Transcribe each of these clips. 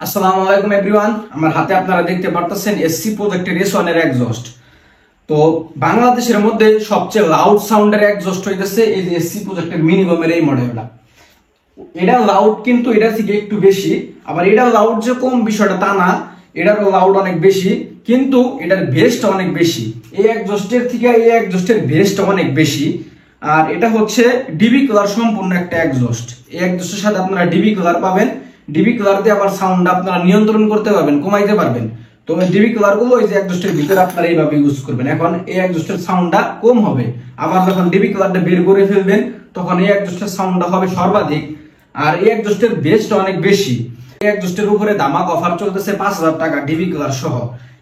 আসসালামু আলাইকুম এভরিওয়ান। আমার হাতে আপনারা দেখতে পারতেছেন এসসি প্রজেক্টের S1 এর এক্সস্ট। তো বাংলাদেশের মধ্যে সবচেয়ে লাউড সাউন্ডের এক্সস্ট হইতেছে এই যে এসসি প্রজেক্টের মিনিমামের এই মডেলটা। এটা লাউড কিন্তু এটা থেকে একটু বেশি, আবার এটা লাউড যে কম বিষয়টা তা না, এটারও লাউড অনেক বেশি, কিন্তু এটার বেসটা অনেক বেশি। এই এক্সস্টের থেকে এই এক্সস্টের বেসটা অনেক বেশি। আর এটা হচ্ছে ডিবি কালার সম্পূর্ণ একটা এক্সস্ট। এই এক্সস্টের সাথে আপনারা ডিবি কালার পাবেন। ডিবি কালার দিয়ে আবার সাউন্ড আপনারা নিয়ন্ত্রণ করতে পারবেন, কমাইতে পারবেন। তো ডিবি কালার গুলো এই যে এক্সস্টের ভিতরে আপনারা এইভাবে ইউজ করবেন। এখন এই এক্সস্টের সাউন্ডটা কম হবে, আবার যখন ডিবি কালারটা বের করে ফেলবেন তখন এই এক্সস্টের সাউন্ডটা হবে সর্বাধিক। আর এই এক্সস্টের বেসটা অনেক বেশি। এই এক্সস্টের উপরে ধামাক অফার চলতেছে 5,000 টাকা ডিবি কালার সহ।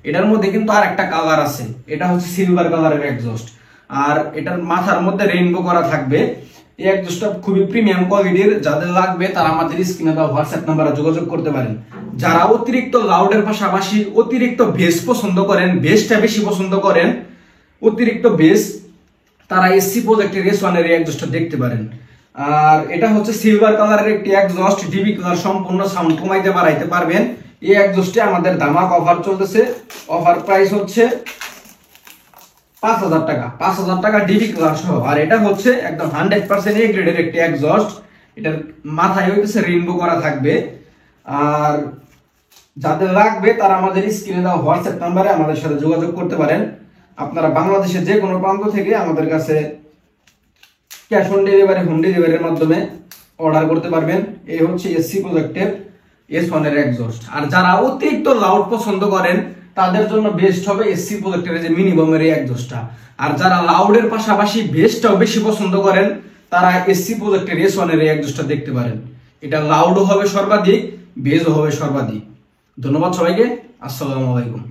এটার মধ্যে কিন্তু আর একটা কালার আছে, এটা হচ্ছে সিলভার কালারের এক্সস্ট। আর এটার মাথার মধ্যে রেইনবো করা থাকবে। এই এক্সস্টটা খুবই প্রিমিয়াম কোয়ালিটির। যাদের লাগবে তারা আমাদের স্ক্রিনে দেওয়া হোয়াটসঅ্যাপ নাম্বারে যোগাযোগ করতে পারেন। যারা অতিরিক্ত লাউডের পাশাপাশি অতিরিক্ত বেস পছন্দ করেন, বেসটা বেশি পছন্দ করেন, অতিরিক্ত বেস, তারা এসসি প্রজেক্টের S1 এর এক্সস্টটা দেখতে পারেন। আর এটা হচ্ছে সিলভার কালারের একটি এক্সস্ট, ডিবি কালার সম্পূর্ণ সাউন্ড কমাইতে বাড়াইতে পারবেন। এই এক্সস্টে আমাদের ধামাক অফার চলতেছে। অফার প্রাইস হচ্ছে 5,000 টাকা, 5,000 টাকা ডিবি কালার সহ। আর এটা হচ্ছে একদম 100% এ গ্রেডের একটি এক্সস্ট। এটার মাথায় হইতেছে রেইনবো করা থাকবে। আর যাদের লাগবে তারা আমাদের স্ক্রিনে দেওয়া হোয়াটসঅ্যাপ নাম্বারে আমাদের সাথে যোগাযোগ করতে পারেন। আপনারা বাংলাদেশের যে কোনো প্রান্ত থেকে আমাদের কাছে ক্যাশ অন ডেলিভারি, হোম ডেলিভারির মাধ্যমে অর্ডার করতে পারবেন। এই হচ্ছে এসসি প্রজেক্টের S1 এর এক্সস্ট। আর যারা অতিরিক্ত লাউড পছন্দ করেন তাদের জন্য বেস্ট হবে এসসি প্রজেক্টের যে মিনিমামের এই এক্সস্টটা। আর যারা লাউডের পাশাপাশি বেসটাও বেশি পছন্দ করেন তারা এসসি প্রজেক্টের S1 এর এই এক্সস্টটা দেখতে পারেন। এটা লাউডও হবে সর্বাধিক, বেসও হবে সর্বাধিক। ধন্যবাদ সবাইকে। আসসালামু আলাইকুম।